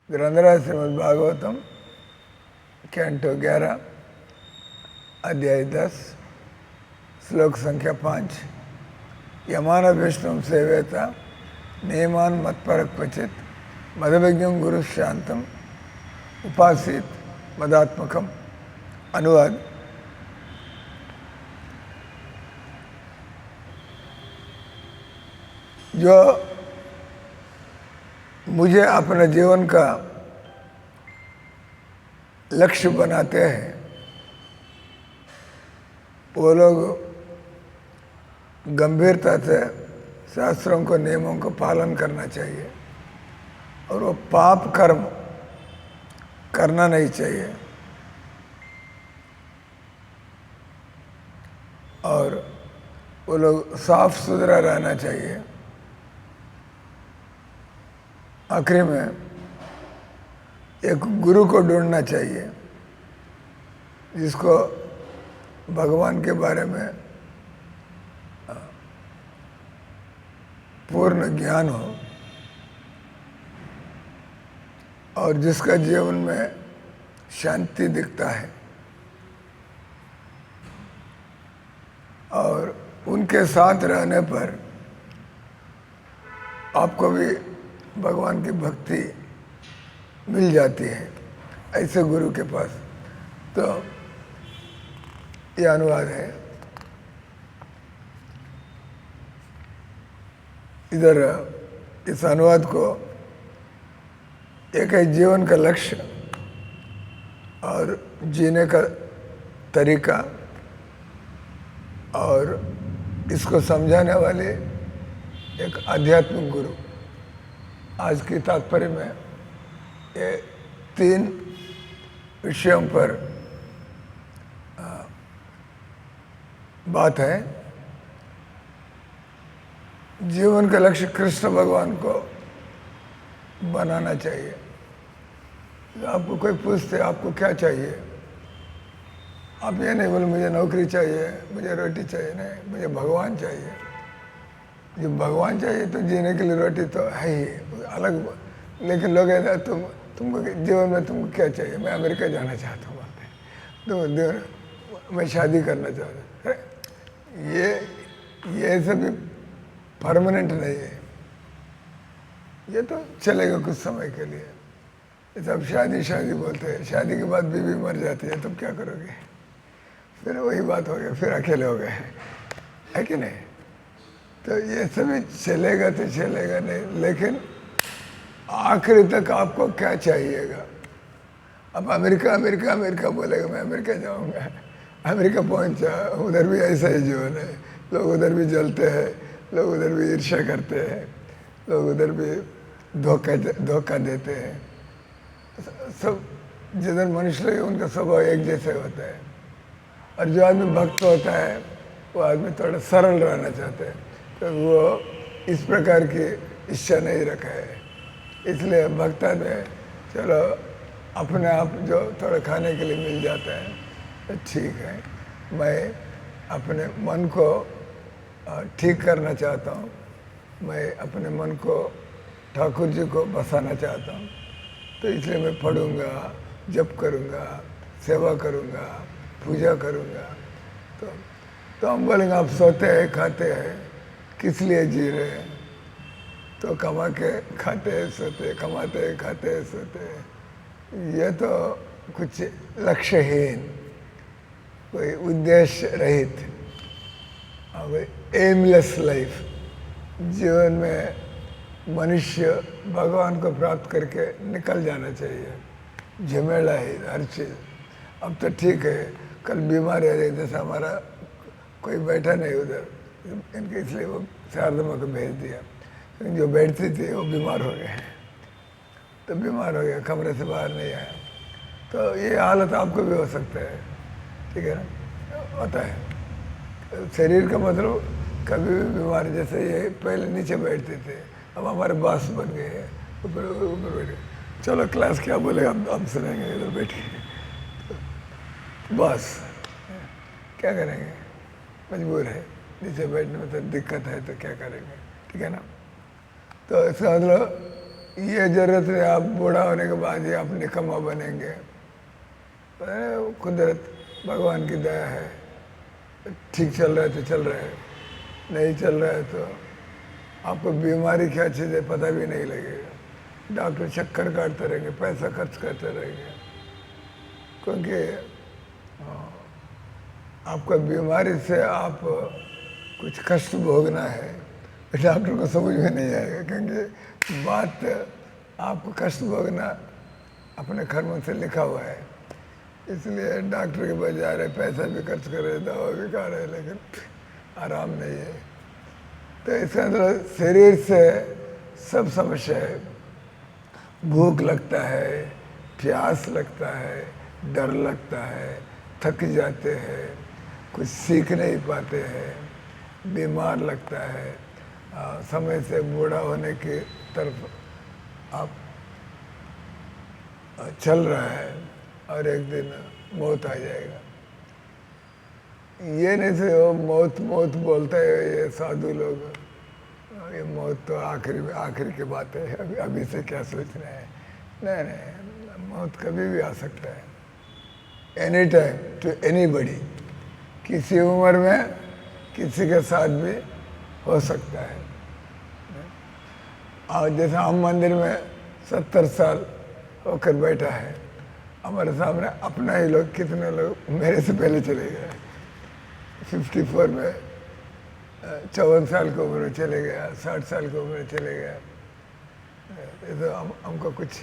ग्रंथराज Shrimad Bhagavatam canto 11 अध्याय 10 श्लोक संख्या 5। यमान विष्णु सेवेता नियमान मत्पर क्वचित मदविज्ञं गुरु शांतम उपासित मदात्मकम। अनुवाद। जो मुझे अपने जीवन का लक्ष्य बनाते हैं वो लोग गंभीरता से शास्त्रों को नियमों को पालन करना चाहिए और वो पाप कर्म करना नहीं चाहिए और वो लोग साफ सुथरा रहना चाहिए। आखिरी में एक गुरु को ढूंढना चाहिए जिसको भगवान के बारे में पूर्ण ज्ञान हो और जिसका जीवन में शांति दिखता है और उनके साथ रहने पर आपको भी भगवान की भक्ति मिल जाती है ऐसे गुरु के पास। तो ये अनुवाद है। इधर इस अनुवाद को एक है जीवन का लक्ष्य और जीने का तरीका और इसको समझाने वाले एक आध्यात्मिक गुरु। आज की तात्पर्य में ये 3 विषयों पर बात है। जीवन का लक्ष्य कृष्ण भगवान को बनाना चाहिए। आपको कोई पूछते आपको क्या चाहिए, आप ये नहीं बोले मुझे नौकरी चाहिए, मुझे रोटी चाहिए, नहीं मुझे भगवान चाहिए। जो भगवान चाहिए तो जीने के लिए रोटी तो है ही अलग। लेकिन लोग कहते तुमको जीवन में तुमको क्या चाहिए? मैं अमेरिका जाना चाहता हूँ तो मैं शादी करना चाहता हूँ। ये सब भी परमानेंट नहीं है, ये तो चलेगा कुछ समय के लिए। ये सब शादी बोलते हैं, शादी के बाद बीवी मर जाती है, तुम क्या करोगे? फिर वही बात हो गया, फिर अकेले हो गए, है कि नहीं? तो ये सभी चलेगा तो चलेगा नहीं, लेकिन आखिर तक आपको क्या चाहिएगा? अब अमेरिका बोलेगा मैं अमेरिका जाऊंगा, अमेरिका पहुंचा, उधर भी ऐसा ही जीवन है। लोग उधर भी जलते हैं, लोग उधर भी ईर्ष्या करते हैं, लोग उधर भी धोखा देते हैं। सब जिधर मनुष्य है उनका स्वभाव एक जैसे होता है। और जो आदमी भक्त होता है वो आदमी थोड़ा सरल रहना चाहता है, तो वो इस प्रकार की इच्छा नहीं रखा है। इसलिए भक्ता में चलो अपने आप जो थोड़ा खाने के लिए मिल जाता है तो ठीक है। मैं अपने मन को ठीक करना चाहता हूँ, मैं अपने मन को ठाकुर जी को बसाना चाहता हूँ, तो इसलिए मैं पढ़ूँगा, जप करूँगा, सेवा करूँगा, पूजा करूँगा। तो हम बोलेंगे आप सोते हैं खाते हैं किस लिए जी रहे हैं? तो कमा के खाते हैं सोते, कमाते हैं खाते हैं सोते। ये तो कुछ लक्ष्यहीन, कोई उद्देश्य रहित, एमलेस लाइफ। जीवन में मनुष्य भगवान को प्राप्त करके निकल जाना चाहिए। झमेला है हर चीज़। अब तो ठीक है, कल बीमार है, जैसे हमारा कोई बैठा नहीं उधर, इनके इसलिए वो शारदा को भेज दिया। जो बैठती थी वो बीमार हो गए, तो बीमार हो गया, कमरे से बाहर नहीं आया। तो ये हालत आपको भी हो सकता है, ठीक है ना? होता है। शरीर का मतलब कभी भी बीमार, जैसे ये पहले नीचे बैठते थे, अब हमारे बास बन गए हैं, ऊपर बैठे। चलो क्लास क्या बोले हम सुनेंगे, इधर बैठिए। बस क्या करेंगे, मजबूर है, नीचे बैठने में तो दिक्कत है तो क्या करेंगे, ठीक है ना? तो इसका मतलब ये जरूरत नहीं आप बूढ़ा होने के बाद ही आप निकम्मा बनेंगे। कुदरत भगवान की दया है, ठीक चल रहा है तो चल रहा है, नहीं चल रहा है तो आपको बीमारी क्या चीज़ है पता भी नहीं लगेगा। डॉक्टर चक्कर काटते रहेंगे, पैसा खर्च करते रहेंगे, क्योंकि आपका बीमारी से आप कुछ कष्ट भोगना है डॉक्टर को समझ में नहीं आएगा, क्योंकि बात आपको कष्ट भोगना अपने कर्मों से लिखा हुआ है। इसलिए डॉक्टर के पास जा रहे, पैसा भी खर्च कर रहे, दवा भी खा रहे, लेकिन आराम नहीं है। तो इसका मतलब शरीर से सब समस्या है। भूख लगता है, प्यास लगता है, डर लगता है, थक जाते हैं, कुछ सीख नहीं पाते हैं, बीमार लगता है, समय से बूढ़ा होने की तरफ आप चल रहा है और एक दिन मौत आ जाएगा। ये नहीं से वो मौत मौत बोलते हैं ये साधु लोग, ये मौत तो आखिरी की बात है, अभी से क्या सोचना है। नहीं नहीं, मौत कभी भी आ सकता है, एनी टाइम टू एनीबडी, किसी उम्र में किसी के साथ भी हो सकता है। और जैसे हम मंदिर में 70 साल होकर बैठा है, हमारे सामने अपना ही लोग, कितने लोग मेरे से पहले चले गए। 54 में 54 साल की उम्र में चले गया, 60 साल की उम्र में चले गया। ये तो हमको कुछ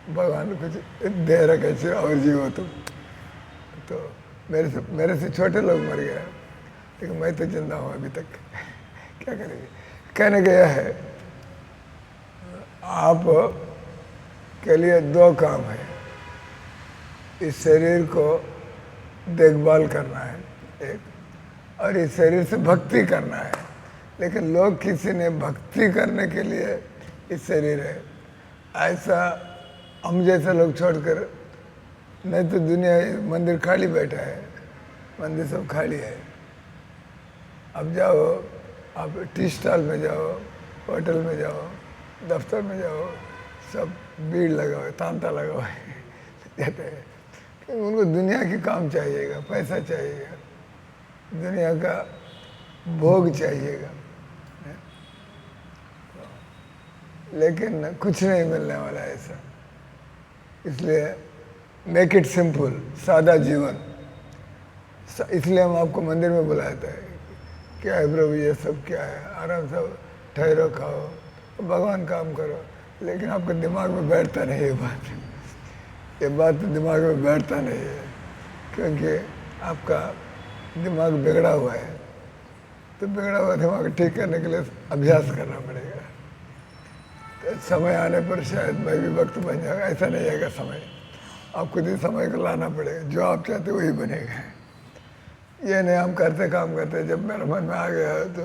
भगवान कुछ दे रखा है और जीवो तुम। तो मेरे से छोटे लोग मर गए, लेकिन मैं तो जिंदा हूँ अभी तक। क्या करेंगे। कहने गया है आप के लिए 2 काम है, इस शरीर को देखभाल करना है एक, और इस शरीर से भक्ति करना है। लेकिन लोग किसी ने भक्ति करने के लिए इस शरीर है, ऐसा हम जैसे लोग छोड़कर, नहीं तो दुनिया मंदिर खाली बैठा है, मंदिर सब खाली है। अब जाओ, आप टी स्टॉल में जाओ, होटल में जाओ, दफ्तर में जाओ, सब भीड़ लगा हुआ है, तांता लगा हुआ है जाते हैं। उनको दुनिया की काम चाहिएगा, पैसा चाहिएगा, दुनिया का भोग चाहिएगा, लेकिन कुछ नहीं मिलने वाला ऐसा। इसलिए मेक इट सिंपल, सादा जीवन। इसलिए हम आपको मंदिर में बुलाते हैं, क्या है प्रभु ये सब क्या है, आराम से ठहरो, खाओ, भगवान काम करो। लेकिन आपके दिमाग में बैठता नहीं ये बात तो दिमाग में बैठता नहीं है, क्योंकि आपका दिमाग बिगड़ा हुआ है। तो बिगड़ा हुआ दिमाग ठीक करने के लिए अभ्यास करना पड़ेगा। तो समय आने पर शायद मैं भी वक्त बन जाएगा, ऐसा नहीं आएगा समय, आप खुद ही समय को लाना पड़ेगा, जो आप चाहते वही बनेगा। ये नहीं हम करते काम करते, जब मेरे मन में आ गया तो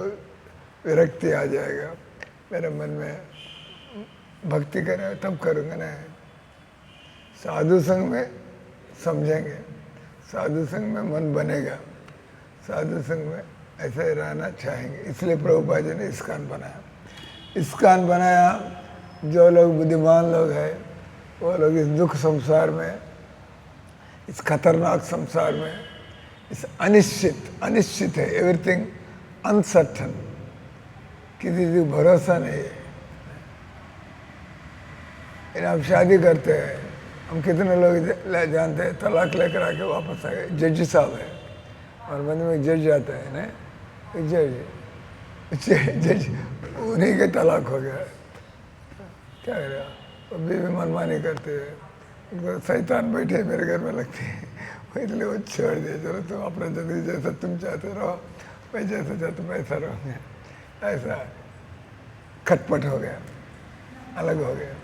विरक्ति आ जाएगा, मेरे मन में भक्ति करें तब करूँगा ना। साधु संग में समझेंगे, साधु संग में मन बनेगा, साधु संग में ऐसे रहना चाहेंगे। इसलिए प्रभुपाद जी ने इस्कान बनाया। इस्कान बनाया, जो लोग बुद्धिमान लोग हैं वो लोग इस दुख संसार में, इस खतरनाक संसार में, इस अनिश्चित है, एवरीथिंग अनसर्टन, किसी को भरोसा नहीं है। आप शादी करते हैं, हम कितने लोग जानते हैं तलाक लेकर आके वापस आ गए। जज साहब है और मंदिर में जज आता है ना, जज उन्हीं के तलाक हो गया। क्या करेगा, अभी भी मनमानी करते हैं, उनको शैतान बैठे मेरे घर में लगती है, इसलिए वो छोड़ दिए, चलो तुम अपना जिंदगी जैसा तुम चाहते रहो, मैं जैसा चाहता मैं ऐसा रहूँगा। ऐसा खटपट हो गया, अलग हो गया।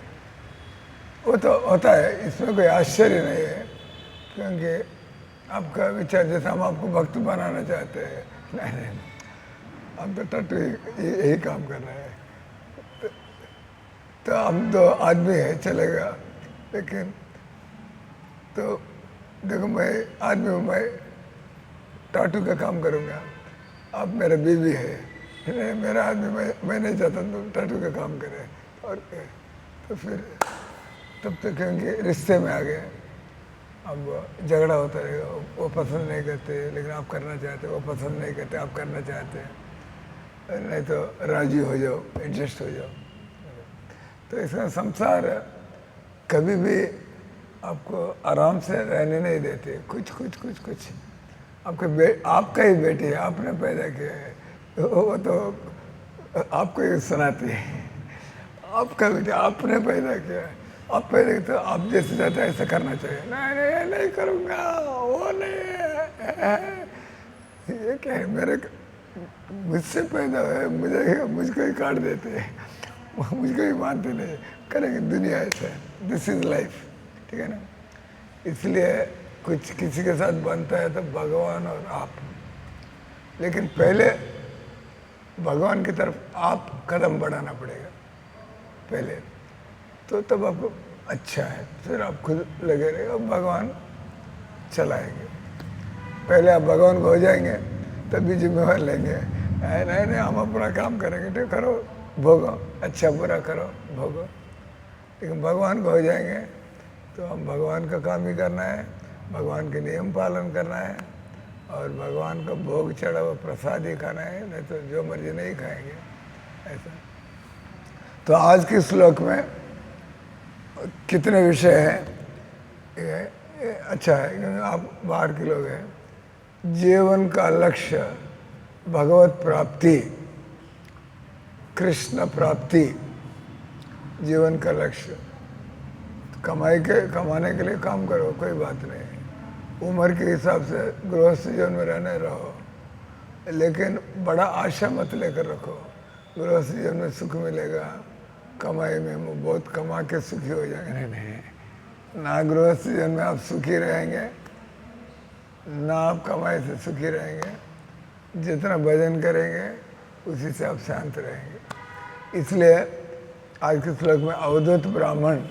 वो तो होता है, इसमें कोई आश्चर्य नहीं है, क्योंकि आपका विचार जैसा हम आपको भक्त बनाना चाहते हैं, नहीं हम तो टट्टू यही काम कर रहे हैं। तो हम तो आदमी है चलेगा, लेकिन तो देखो मैं आदमी हूँ, मैं टाटू का काम करूँगा, आप मेरा बीवी है, नहीं मेरा आदमी, मैं नहीं चाहता तुम टाटू का काम करें। और तो फिर तब तो क्योंकि रिश्ते में आ गए, अब झगड़ा होता रहेगा, वो पसंद नहीं करते लेकिन आप करना चाहते, वो पसंद नहीं करते आप करना चाहते, नहीं तो राजी हो जाओ, एडजस्ट हो जाओ। तो इसका संसार कभी भी आपको आराम से रहने नहीं देते, कुछ कुछ कुछ कुछ आपका ही बेटी है, आपने पैदा किया है, वो तो आपको ही सुनाती है, आपका बेटा आपने पैदा किया है, आप पैदा किया तो आप जैसे चाहते हैं ऐसा करना चाहिए, नहीं नहीं करूँगा, वो नहीं ये क्या है, मुझसे पैदा है, मुझको ही काट देते हैं, मुझको ही मानते नहीं, करेंगे, दुनिया ऐसा है, दिस इज लाइफ, ठीक है ना। इसलिए कुछ किसी के साथ बनता है तो भगवान और आप, लेकिन पहले भगवान की तरफ आप कदम बढ़ाना पड़ेगा पहले, तो तब आपको अच्छा है, फिर आप खुद लगे रहेगा, भगवान चलाएंगे। पहले आप भगवान को हो जाएंगे तभी जिम्मेवार लेंगे, नहीं नहीं हम अपना काम करेंगे, ठीक करो भोगो, अच्छा बुरा करो भोगो, लेकिन भगवान को हो जाएंगे तो हम भगवान का काम ही करना है, भगवान के नियम पालन करना है और भगवान का भोग चढ़ा हुआ प्रसाद ही खाना है, नहीं तो जो मर्जी नहीं खाएंगे ऐसा। तो आज के श्लोक में कितने विषय हैं, ये अच्छा है क्योंकि आप बाहर के लोग हैं। जीवन का लक्ष्य भगवत प्राप्ति, कृष्ण प्राप्ति, जीवन का लक्ष्य। कमाने के लिए काम करो, कोई बात नहीं, उम्र के हिसाब से गृहस्थ जीवन में रहने रहो, लेकिन बड़ा आशा मत लेकर रखो गृहस्थ जीवन में सुख मिलेगा, कमाई में बहुत कमा के सुखी हो जाएंगे, नहीं, ना गृहस्थ जीवन में आप सुखी रहेंगे, ना आप कमाई से सुखी रहेंगे, जितना भजन करेंगे उसी से आप शांत रहेंगे। इसलिए आज के श्लोक में अवधूत ब्राह्मण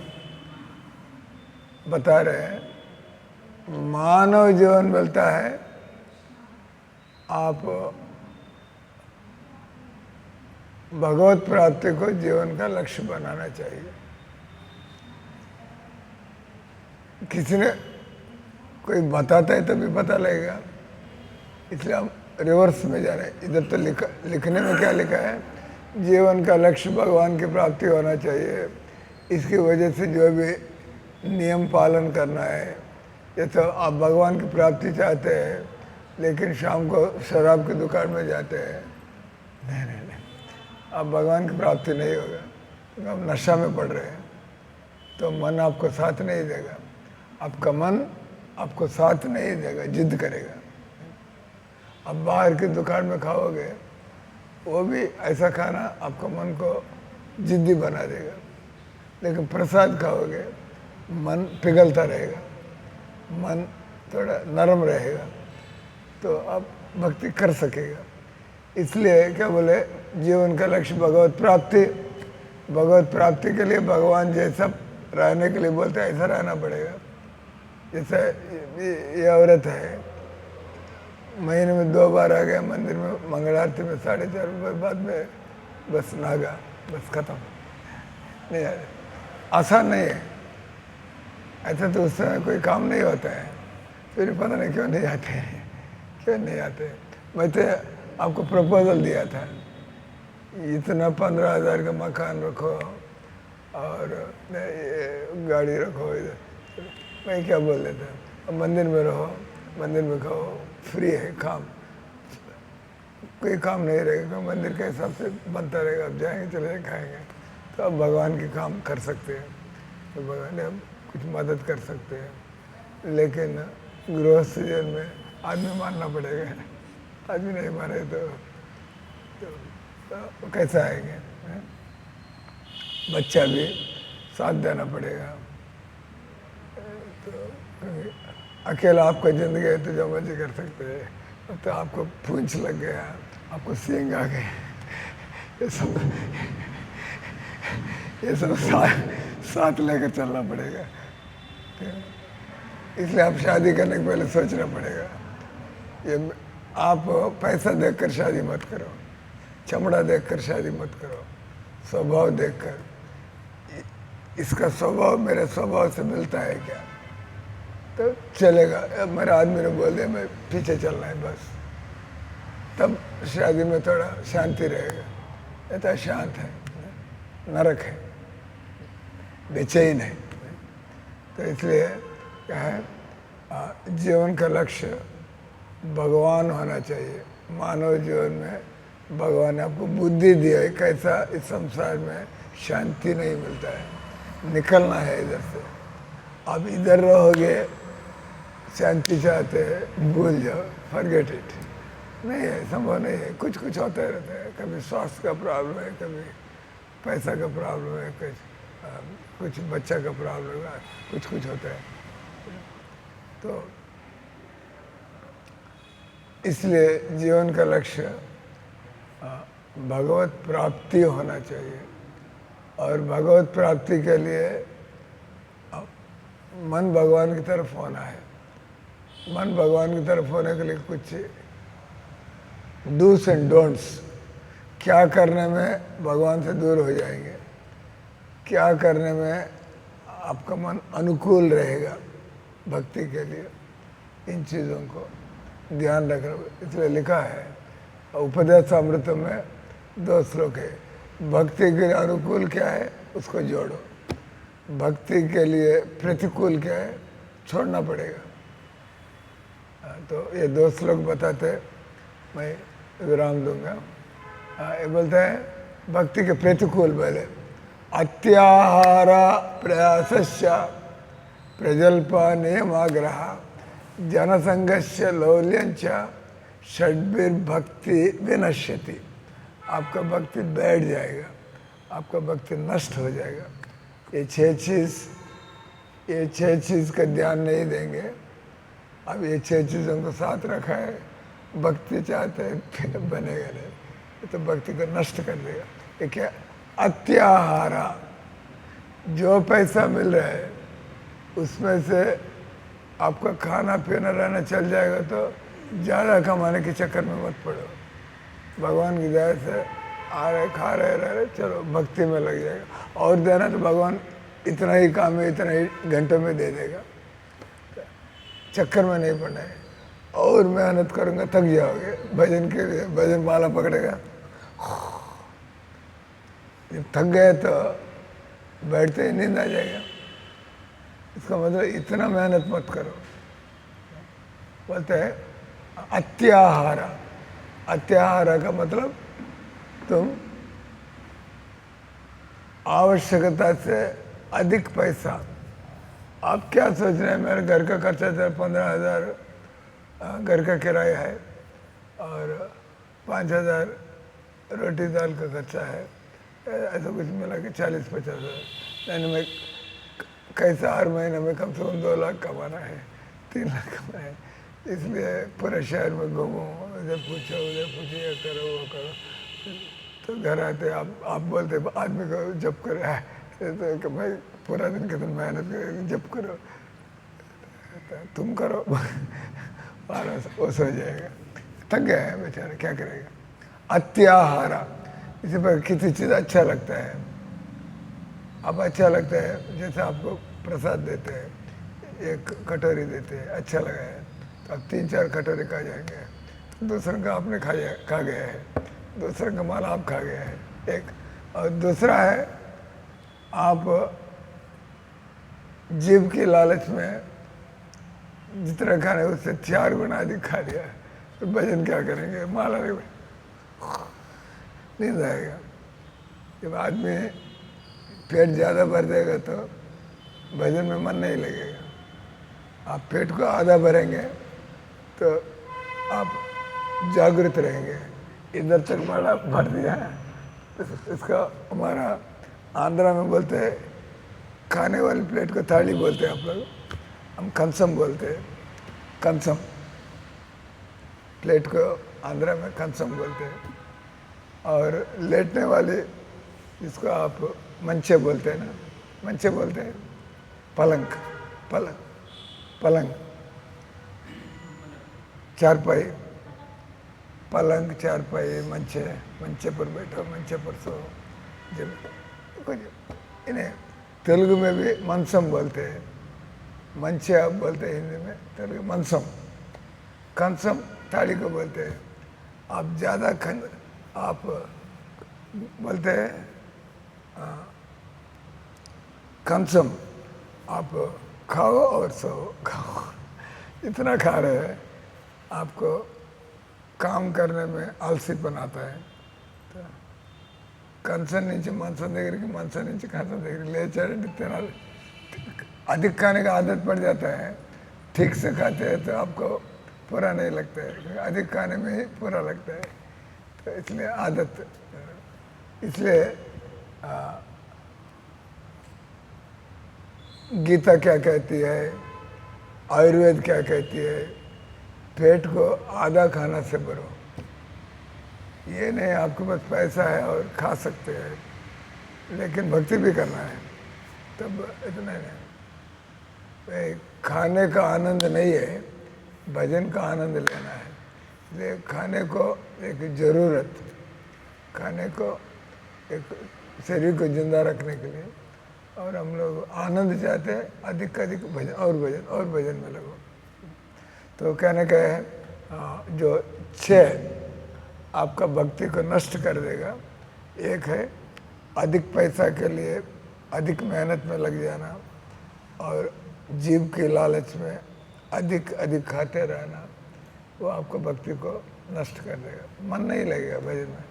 बता रहे हैं, मानव जीवन मिलता है, आप भगवत प्राप्ति को जीवन का लक्ष्य बनाना चाहिए। किसी ने कोई बताता है तभी पता लगेगा, इसलिए हम रिवर्स में जा रहे हैं। इधर तो लिखने में क्या लिखा है, जीवन का लक्ष्य भगवान की प्राप्ति होना चाहिए, इसकी वजह से जो भी नियम पालन करना है। ये तो आप भगवान की प्राप्ति चाहते हैं लेकिन शाम को शराब की दुकान में जाते हैं, नहीं, आप भगवान की प्राप्ति नहीं होगा, आप नशा में पड़ रहे हैं, तो मन आपको साथ नहीं देगा, आपका मन आपको साथ नहीं देगा, जिद करेगा। अब बाहर की दुकान में खाओगे, वो भी ऐसा खाना आपका मन को जिद्दी बना देगा, लेकिन प्रसाद खाओगे मन पिघलता रहेगा, मन थोड़ा नरम रहेगा, तो आप भक्ति कर सकेगा। इसलिए क्या बोले, जीवन का लक्ष्य भगवत प्राप्ति, भगवत प्राप्ति के लिए भगवान जैसा रहने के लिए बोलते हैं ऐसा रहना पड़ेगा। जैसे ये औरत है, महीने में 2 बार आ गया मंदिर में, मंगल आरती में 4:30 रुपये, बाद में बस नागा, बस खत्म, नहीं आसान नहीं है ऐसा, तो उस समय कोई काम नहीं होता है, फिर पता नहीं क्यों नहीं आते हैं, क्यों नहीं आते। मैं तो आपको प्रपोजल दिया था, इतना 15,000 का मकान रखो और गाड़ी रखो इधर, मैं क्या बोल देता, अब मंदिर में रहो, मंदिर में खाओ, फ्री है काम, कोई काम नहीं रहेगा, मंदिर के हिसाब से बनता रहेगा, अब जाएंगे चले जाएंगे खाएंगे, तो अब भगवान के काम कर सकते हैं, तो भगवान ने कुछ मदद कर सकते हैं। लेकिन गृहस्थ जीवन में आदमी मानना पड़ेगा, आदमी नहीं माने तो कैसा आएंगे, बच्चा भी साथ देना पड़ेगा। तो अकेला आपका ज़िंदगी है तो जो मर्जी कर सकते हैं, अब तो आपको पूंछ लग गया, आपको सींग आ गए, ये सब साथ लेकर चलना पड़ेगा। इसलिए आप शादी करने के पहले सोचना पड़ेगा, ये आप पैसा देखकर शादी मत करो, चमड़ा देखकर शादी मत करो, स्वभाव देखकर। इसका स्वभाव मेरे स्वभाव से मिलता है क्या, तो चलेगा। अब मेरे आदमी ने बोल दिया मैं पीछे चलना है बस, तब शादी में थोड़ा शांति रहेगा। इतना शांत है, नरक है, बेचैन है। तो इसलिए क्या है, जीवन का लक्ष्य भगवान होना चाहिए। मानव जीवन में भगवान ने आपको बुद्धि दिया है, कैसा इस संसार में शांति नहीं मिलता है, निकलना है इधर से। आप इधर रहोगे, शांति चाहते हैं, भूल जाओ, फॉरगेट इट, नहीं है, संभव नहीं है। कुछ कुछ होता रहता है, कभी स्वास्थ्य का प्रॉब्लम है, कभी पैसा का प्रॉब्लम है, कुछ बच्चा का प्रॉब्लम है, कुछ कुछ होता है। तो इसलिए जीवन का लक्ष्य भगवत प्राप्ति होना चाहिए। और भगवत प्राप्ति के लिए मन भगवान की तरफ होना है। मन भगवान की तरफ होने के लिए कुछ डूस एंड डोंट्स, क्या करने में भगवान से दूर हो जाएंगे, क्या करने में आपका मन अनुकूल रहेगा भक्ति के लिए, इन चीज़ों को ध्यान रखना। इसलिए लिखा है उपदेशामृत में 2 श्लोक है, भक्ति के लिए अनुकूल क्या है उसको जोड़ो, भक्ति के लिए प्रतिकूल क्या है छोड़ना पड़ेगा। तो ये 2 श्लोक बताते, मैं विराम दूंगा। ये बोलते हैं भक्ति के प्रतिकूल पहले, अत्याहार प्रयासस्य प्रजल्प नियमाग्रह जनसंघस्य लौल्यंच षड्भिर्भक्ति विनश्यति। आपका भक्ति बैठ जाएगा, आपका भक्ति नष्ट हो जाएगा। ये 6 चीज़ का ध्यान नहीं देंगे। अब ये 6 चीज़ों को साथ रखा है, भक्ति चाहते हैं फिर बनेगा नहीं, तो भक्ति को नष्ट कर देगा। ये क्या, अत्याहारा, जो पैसा मिल रहा है उसमें से आपका खाना पीना रहना चल जाएगा, तो ज़्यादा कमाने के चक्कर में मत पड़ो। भगवान की दया से आ रहे, खा रहे, रह रहे, चलो भक्ति में लग जाएगा। और देना तो भगवान इतना ही काम है, इतना ही घंटों में दे देगा, चक्कर में नहीं पड़ना है। और मेहनत करूँगा थक जाओगे, भजन के लिए भजन माला पकड़ेगा, जब थक गए तो बैठते ही नींद आ जाएगा। इसका मतलब इतना मेहनत मत करो। बोलते हैं अत्याहारा, अत्याहारा का मतलब तुम आवश्यकता से अधिक पैसा, आप क्या सोच रहे हैं, मेरे घर का खर्चा 15,000 घर का किराया है और 5,000 रोटी दाल का खर्चा है, ऐसा कुछ मिला के 40-50 हज़ार, यानी मैं कैसा हर महीने में कम से कम 2 लाख कमाना है, 3 लाख कमाना है। इसलिए पूरे शहर में घूमो, इधर पूछो उधर पूछो, ये करो वो करो। तो घर आते आप बोलते आदमी को जब करे तो भाई पूरा दिन कितना मेहनत करे, जब करो, तुम करो आराम से वो सो जाएगा। थक गया है बेचारा, क्या करेगा। अत्याहारा, इसी पर किसी चीज़ अच्छा लगता है, अब अच्छा लगता है, जैसे आपको प्रसाद देते हैं, एक कटोरी देते हैं, अच्छा लगा है तो आप 3-4 कटोरी खा जाएंगे। दूसरे का आपने खा गया है, दूसरे का माल आप खा गया है एक। और दूसरा है आप जीव की लालच में जितना खाने उससे 4 गुना अधिक खा लिया, तो भजन क्या करेंगे, माला नींद आएगा। जब आदमी पेट ज़्यादा भर देगा तो भजन में मन नहीं लगेगा। आप पेट को आधा भरेंगे तो आप जागृत रहेंगे। इधर तक बड़ा भर दिया है, इसका हमारा आंध्रा में बोलते हैं, खाने वाली प्लेट को थाली बोलते हैं आप लोग, हम कंसम बोलते हैं, कंसम प्लेट को आंध्रा में कंसम बोलते हैं। और लेटने वाली जिसको आप मंचे बोलते हैं ना, मंचे बोलते हैं, पलंग, पलंग, पलंग, चारपाई, पलंग, चारपाई, मंचे, मंचे पर बैठो, मंचे पर सो, जब कुछ इन्हें तेलुगु में भी मंसम बोलते हैं, मंचे आप बोलते हैं हिंदी में, तेलुगु मंसम। कंसम थाली को बोलते हैं। आप ज़्यादा आप बोलते हैं कंसम, आप खाओ और सो खाओ, इतना खा रहे हैं आपको काम करने में आलसीपन आता है। तो कंसन नीचे मंचम దగ్గర मंचम नीचे कंसन దగ్గర లేచారంటే తినాలి। अधिक खाने का आदत पड़ जाता है, ठीक से खाते हैं तो आपको पूरा नहीं लगता है, अधिक खाने में ही पूरा लगता है। तो इसलिए आदत, इसलिए गीता क्या कहती है, आयुर्वेद क्या कहती है, पेट को आधा खाना से भरो। ये नहीं आपके पास पैसा है और खा सकते हैं, लेकिन भक्ति भी करना है, तब इतना नहीं। खाने का आनंद नहीं है, भजन का आनंद लेना है। इसलिए खाने को एक ज़रूरत, खाने को एक शरीर को जिंदा रखने के लिए, और हम लोग आनंद चाहते हैं, अधिक अधिक भजन और भजन और भजन में लगो। तो कहने का है जो 6 आपका भक्ति को नष्ट कर देगा, एक है अधिक पैसा के लिए अधिक मेहनत में लग जाना, और जीव की लालच में अधिक अधिक खाते रहना, वो आपको भक्ति को नष्ट कर देगा, मन नहीं लगेगा भजन में।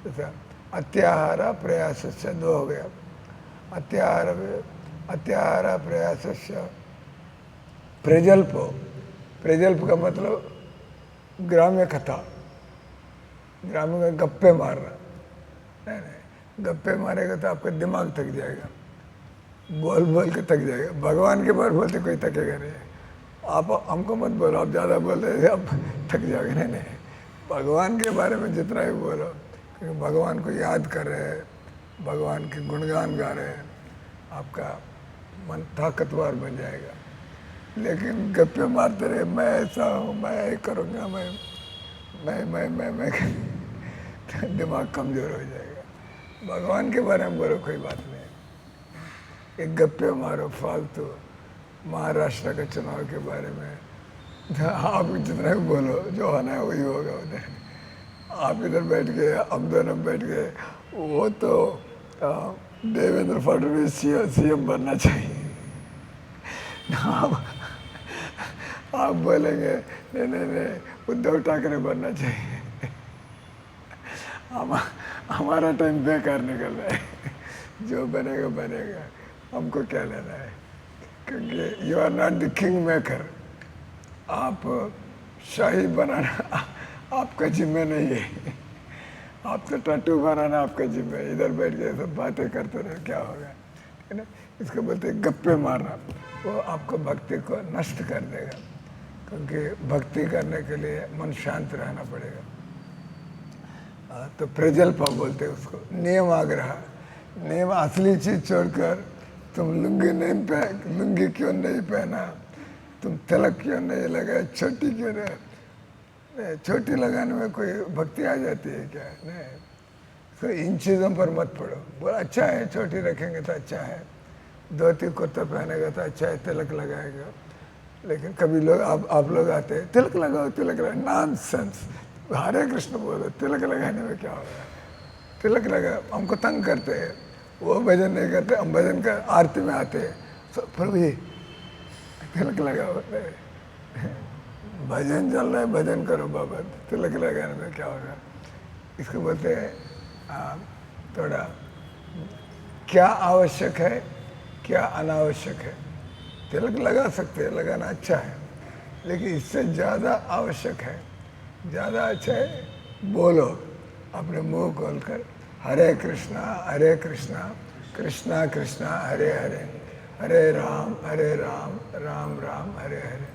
जैसा अत्याहार प्रयास से 2 हो गया। अत्याहार प्रयास प्रजल्प, प्रजल्प का मतलब ग्राम्य कथा, ग्रामीण में गप्पे मारना। नहीं नहीं, गप्पे मारेगा तो आपका दिमाग थक जाएगा, बोल बोल के थक जाएगा। भगवान के बारे बोलते कोई थकेगा नहीं। आप हमको मत बोलो, आप ज़्यादा बोल रहे थे, आप थक जाओगे। नहीं नहीं, भगवान के बारे में जितना ही बोलो, क्योंकि भगवान को याद कर रहे हैं, भगवान के गुणगान गा रहे हैं, आपका मन ताकतवर बन जाएगा। लेकिन गप्पे मारते रहे, मैं ऐसा हूँ, मैं ये करूँगा, मैं दिमाग कमज़ोर हो जाएगा। भगवान के बारे में बोलो कोई बात नहीं, एक गप्पे मारो फालतू। महाराष्ट्र के चुनाव के बारे में आप जितना भी बोलो, जो होना है वही होगा उधर। आप इधर बैठ गए, हम दोनों बैठ गए, वो तो देवेंद्र फडणवीस सीएम बनना चाहिए, आप बोलेंगे नहीं नहीं नहीं उद्धव ठाकरे बनना चाहिए। हमारा टाइम बेकार निकल रहा है, जो बनेगा बनेगा, हमको क्या लेना है, क्योंकि you are not the kingmaker. आप शाही बनाना आपका जिम्मे नहीं है, आप तो टट्टू बनाना आपका जिम्मे है। इधर बैठ के सब बातें करते रहे, क्या होगा, है ना। इसको बोलते हैं गप्पे मारना, वो आपको भक्ति को नष्ट कर देगा, क्योंकि भक्ति करने के लिए मन शांत रहना पड़ेगा। तो प्रजल्पा बोलते हैं उसको, नियम आग्रह। नियम असली चीज़ छोड़कर तुम लुंगी क्यों नहीं पहना, तुम तिलक क्यों नहीं लगाए, छोटी क्यों नहीं, छोटी लगाने में कोई भक्ति आ जाती है क्या? नहीं, तो इन चीज़ों पर मत पड़ो। बोला अच्छा है, छोटी रखेंगे तो अच्छा है, धोती कुर्ता पहनेगा तो अच्छा है, तिलक लगाएगा। लेकिन कभी लोग आप लोग आते हैं, तिलक लगाओ तिलक लगाओ, नॉनसेंस। हरे कृष्ण बोलो, तिलक लगाने में क्या होगा? तिलक लगा, हमको तंग करते हैं, वो भजन नहीं करते, हम भजन का आरती में आते हैं, प्रभु जी तिलक लगाओ। भजन चल रहा है, भजन करो बाबा, तिलक लगाने में क्या होगा? इसको बोलते हैं थोड़ा क्या आवश्यक है, क्या अनावश्यक है। तिलक लगा सकते हैं, लगाना अच्छा है, लेकिन इससे ज़्यादा आवश्यक है, ज़्यादा अच्छा है बोलो अपने मुंह खोलकर, हरे कृष्णा कृष्णा कृष्णा हरे हरे, हरे राम राम राम हरे हरे।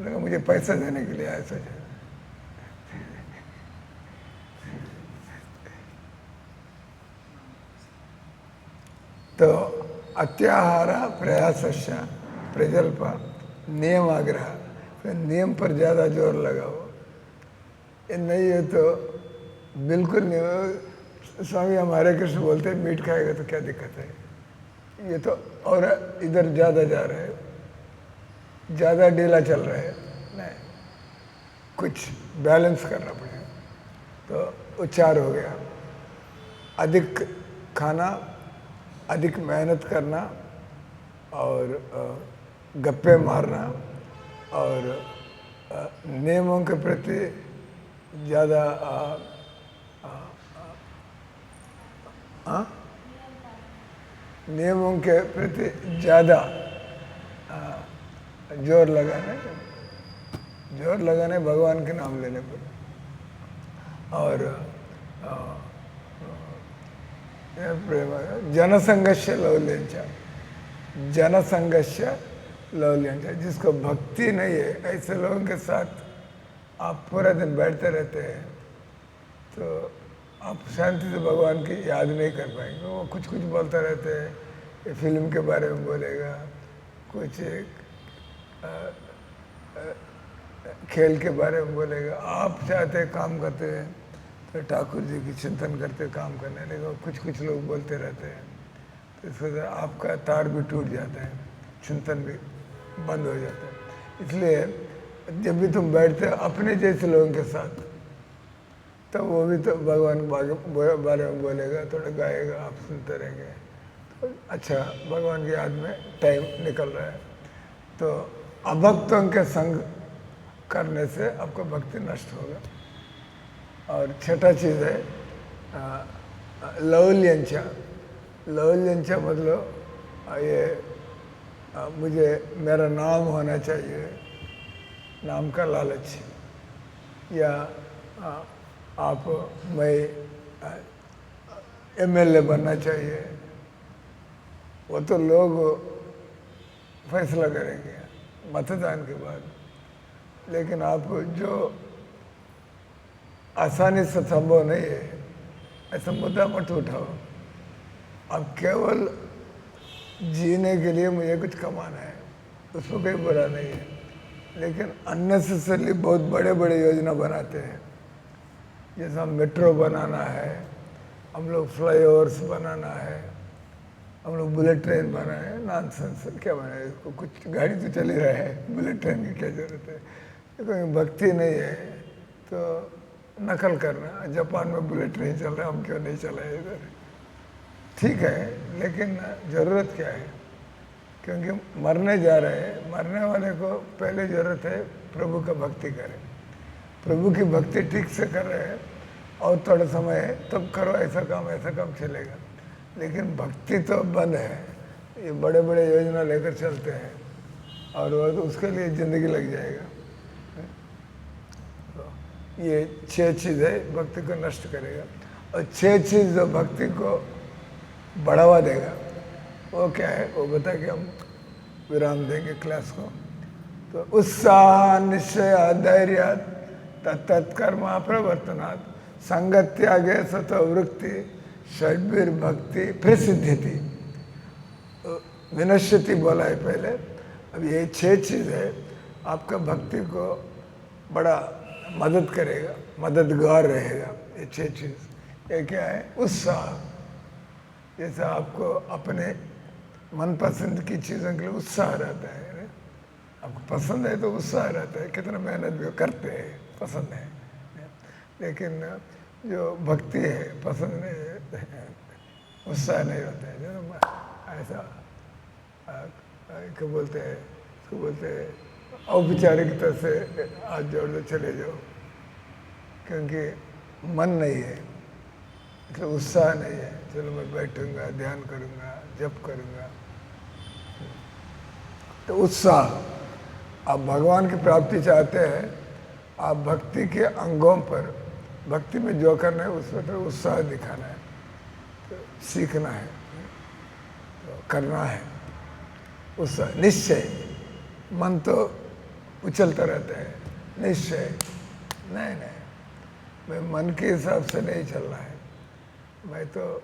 लगा मुझे पैसा देने के लिए आया सोचा। तो अत्याहार प्रयासस्य प्रजल्प नियम आग्रह, फिर नियम पर ज़्यादा जोर लगाओ। ये नहीं है तो बिल्कुल नहीं। स्वामी हमारे कृष्ण बोलते हैं मीट खाएगा तो क्या दिक्कत है, ये तो और इधर ज़्यादा जा रहे हैं, ज़्यादा ढीला चल रहा है। नहीं, कुछ बैलेंस करना पड़ेगा। तो उच्चार हो गया, अधिक खाना, अधिक मेहनत करना और गप्पे मारना और नियमों के प्रति ज़्यादा नियमों के प्रति ज़्यादा जोर लगाने भगवान के नाम लेने पर। और जनसंघर्ष लौल्यंच, जनसंघर्ष लौल्यंच, जिसको भक्ति नहीं है ऐसे लोगों के साथ आप पूरा दिन बैठते रहते हैं तो आप शांति से भगवान की याद नहीं कर पाएंगे। वो कुछ कुछ बोलते रहते हैं, ये फिल्म के बारे में बोलेगा, कुछ खेल के बारे में बोलेगा। आप चाहते काम करते हैं तो ठाकुर जी की चिंतन करते काम करने लगे, कुछ कुछ लोग बोलते रहते हैं तो इस वजह आपका तार भी टूट जाता है, चिंतन भी बंद हो जाता है। इसलिए जब भी तुम बैठते हो अपने जैसे लोगों के साथ, तो वो भी तो भगवान के बारे में बोलेगा, थोड़ा गाएगा, आप सुनते रहेंगे तो अच्छा भगवान की याद में टाइम निकल रहा है। तो अभक्तों के संग करने से आपको भक्ति नष्ट होगा। और छठा चीज़ है लौल्यंचा। लौल्यंचा मतलब ये मुझे मेरा नाम होना चाहिए, नाम का लालच, या आप मैं एमएलए बनना चाहिए। वो तो लोग फैसला करेंगे मतदान के बाद, लेकिन आप जो आसानी से संभव नहीं है ऐसा मुद्दा मत उठाओ। अब केवल जीने के लिए मुझे कुछ कमाना है, उसमें कोई बुरा नहीं है, लेकिन अननेसेसरली बहुत बड़े बड़े योजना बनाते हैं। जैसे हम मेट्रो बनाना है, हम लोग फ्लाईओवर्स बनाना है, हम लोग बुलेट ट्रेन बनाए हैं। नॉनसेंस, क्या बनाए इसको, कुछ गाड़ी तो चल ही रहा है, बुलेट ट्रेन की क्या जरूरत है। कोई भक्ति नहीं है तो नकल करना, जापान में बुलेट ट्रेन चल रहा है, हम क्यों नहीं चलाए इधर। ठीक है, लेकिन ज़रूरत क्या है, क्योंकि मरने जा रहे हैं, मरने वाले को पहले ज़रूरत है प्रभु का भक्ति करें। प्रभु की भक्ति ठीक से कर रहे हैं और थोड़ा समय है तब करो, ऐसा काम चलेगा। लेकिन भक्ति तो बंद है, ये बड़े बड़े योजना लेकर चलते हैं और वो तो उसके लिए ज़िंदगी लग जाएगा। तो ये 6 चीज़ें भक्ति को नष्ट करेगा। और 6 चीज़ जो भक्ति को बढ़ावा देगा वो क्या है, वो बता के हम विराम देंगे क्लास को। तो उत्साह, निश्चय, धैर्य, तत्कर्मा प्रवर्तनात्, संगत्यागे सतवृत्ति, षड्भिर्भक्ति प्रसिद्धि थी। विनश्यति बोला है पहले। अब ये 6 चीज़ है आपका भक्ति को बड़ा मदद करेगा, मददगार रहेगा। ये 6 चीज़, ये क्या है, उत्साह। जैसा आपको अपने मनपसंद की चीज़ों के लिए उत्साह रहता है, आपको पसंद है तो उत्साह रहता है, कितना मेहनत भी करते हैं, पसंद है। लेकिन जो भक्ति है पसंद नहीं है, उत्साह नहीं होता है। जो ऐसा क्या बोलते हैं, उसको बोलते हैं औपचारिकता से हाथ जोड़ दो चले जाओ, क्योंकि मन नहीं है, मतलब उत्साह नहीं है। चलो मैं बैठूंगा, ध्यान करूंगा, जप करूंगा। तो उत्साह, आप भगवान की प्राप्ति चाहते हैं, आप भक्ति के अंगों पर, भक्ति में जो करना है उसमें तो उत्साह दिखाना है, तो सीखना है, तो करना है। उत्साह, निश्चय, मन तो उछलता रहता है, निश्चय नहीं, मैं मन के हिसाब से नहीं चलना है, मैं तो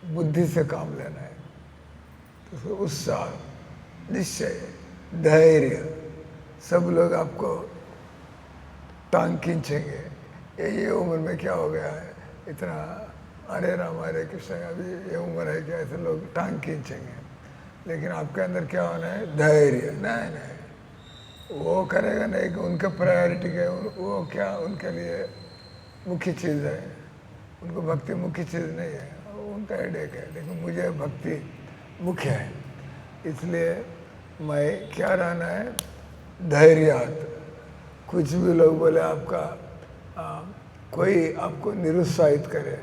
बुद्धि से काम लेना है। तो उत्साह, निश्चय, धैर्य, सब लोग आपको टांग खींचेंगे, ये उम्र में क्या हो गया है, इतना हरे राम हरे कृष्ण, अभी ये उम्र है कि ऐसे लोग टांग खींचेंगे, लेकिन आपके अंदर क्या होना है? धैर्य। नहीं नहीं, वो करेगा नहीं कि उनके प्रायोरिटी के, वो क्या उनके लिए मुख्य चीज़ है, उनको भक्ति मुख्य चीज़ नहीं है, उनका हेडेक है, लेकिन मुझे भक्ति मुख्य है। इसलिए मैं क्या रहना है? धैर्यात। कुछ भी लोग बोले आपका कोई आपको निरुत्साहित करे,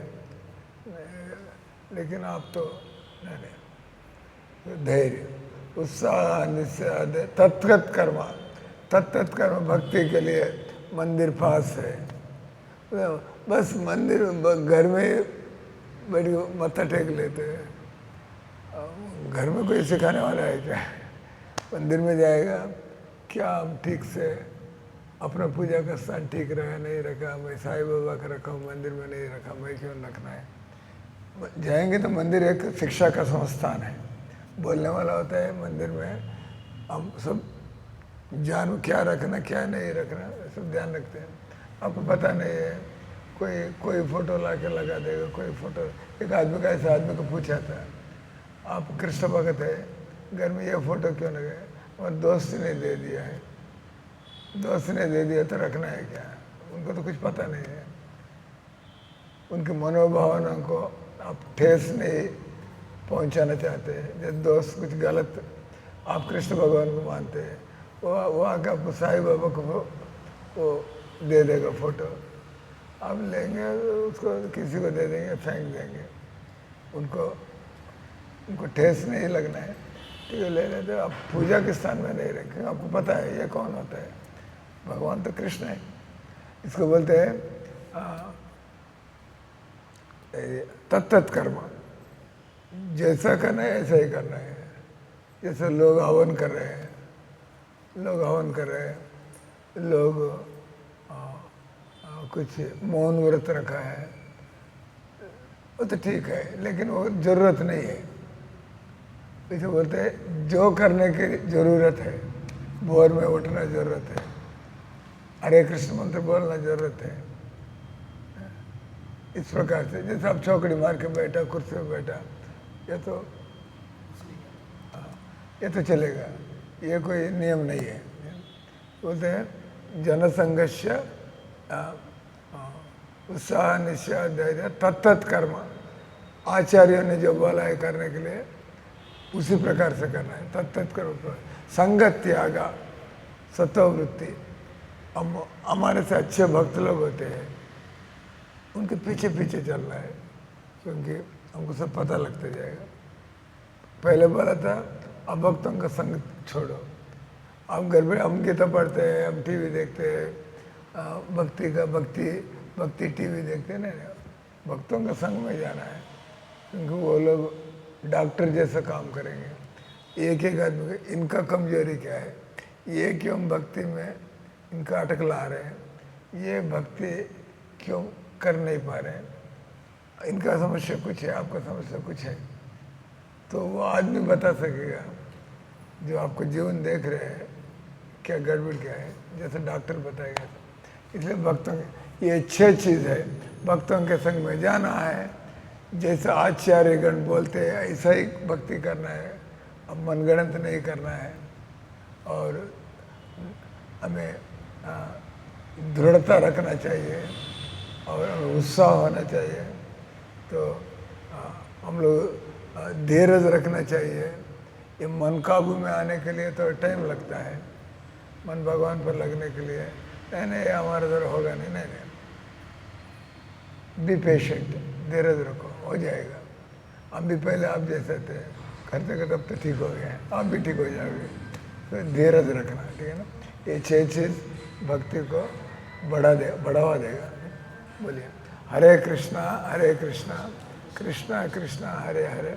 लेकिन आप तो नहीं, धैर्य, उत्साह, निश्चय, तत्त कर्म भक्ति के लिए मंदिर पास है, बस मंदिर घर में बैठ के मत्था टेक लेते हैं। घर में कोई सिखाने वाला है क्या? मंदिर में जाएगा क्या, हम ठीक से अपना पूजा का स्थान ठीक रखा नहीं रखा, मैं साईं बाबा का रखा हूँ, मंदिर में नहीं रखा, मैं क्यों रखना है? जाएंगे तो मंदिर एक शिक्षा का संस्थान है, बोलने वाला होता है मंदिर में, हम सब जान क्या रखना क्या नहीं रखना सब ध्यान रखते हैं। आपको पता नहीं है, कोई फोटो ला के लगा देगा, कोई फोटो। एक आदमी का, ऐसा आदमी को पूछा था, आप कृष्ण भगत है, घर में ये फोटो क्यों लगे? और दोस्त ने दे दिया है। दोस्त ने दे दिया तो रखना है क्या? उनको तो कुछ पता नहीं है, उनकी मनोभावना को आप ठेस नहीं पहुंचाना चाहते हैं। जब दोस्त कुछ गलत, आप कृष्ण भगवान को मानते हैं, वो आके आपको साईं बाबा को वो दे देगा फोटो, आप लेंगे उसको, किसी को दे देंगे, फेंक देंगे, उनको ठेस नहीं लगना है, ठीक है, ले लेते। आप पूजा के स्थान में नहीं रखेंगे, आपको पता है ये कौन होता है? भगवान तो कृष्ण है। इसको बोलते हैं तत्त कर्म, जैसा करना है ऐसा ही करना है। जैसे लोग हवन कर रहे हैं, लोग कुछ मौन व्रत रखा है, वो तो ठीक है, लेकिन वो जरूरत नहीं है। इसे बोलते हैं जो करने की जरूरत है, भोर में उठना जरूरत है, हरे कृष्ण मंत्र बोलना जरूरत है। इस प्रकार से जैसे आप चौकड़ी मार के बैठा, कुर्सी में बैठा, ये तो चलेगा, ये कोई नियम नहीं है। बोलते हैं जनसंघर्ष उत्साह निश्चय धैर्य तत्त कर्म, आचार्यों ने जो बोला है करने के लिए उसी प्रकार से करना है। तत्त कर्म, संगत त्यागा, सत्ववृत्ति। हमारे से अच्छे भक्त लोग होते हैं, उनके पीछे पीछे चलना है, क्योंकि हमको सब पता लगता जाएगा। पहले बोला था अभक्तों का संग छोड़ो। हम घर में हम गीता पढ़ते हैं, हम टीवी देखते हैं, भक्ति टीवी देखते हैं ना, भक्तों का संग में जाना है, क्योंकि वो लोग डॉक्टर जैसा काम करेंगे। एक एक आदमी, इनका कमजोरी क्या है, ये क्यों भक्ति में इनका अटक ला रहे हैं, ये भक्ति क्यों कर नहीं पा रहे हैं, इनका समस्या कुछ है, आपका समस्या कुछ है, तो वो आदमी बता सकेगा जो आपको जीवन देख रहे हैं क्या गड़बड़ क्या है, जैसे डॉक्टर बताएगा। इसलिए भक्तों ये अच्छी चीज़ है, भक्तों के संग में जाना है, जैसा आचार्यगण बोलते हैं ऐसा ही भक्ति करना है, अब मनगढ़ंत नहीं करना है, और हमें दृढ़ता रखना चाहिए और उत्साह होना चाहिए। तो हम लोग धीरज रखना चाहिए। ये मन काबू में आने के लिए तो टाइम लगता है, मन भगवान पर लगने के लिए नहीं हमारे द्वारा होगा नहीं, बी पेशेंट, धीरज रखो, हो जाएगा। हम भी पहले आप जैसे थे, करते करते अब तो ठीक हो गए, आप भी ठीक हो जाओगे। तो धीरज रखना, ठीक है ना। ये 6 चीज़ भक्ति को बढ़ावा देगा। बोलिए हरे कृष्णा कृष्णा कृष्णा हरे हरे,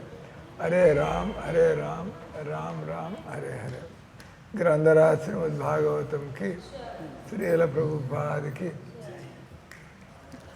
हरे राम राम राम हरे हरे। ग्रंथराज श्रीमद् भागवतम की, श्रील प्रभुपाद की।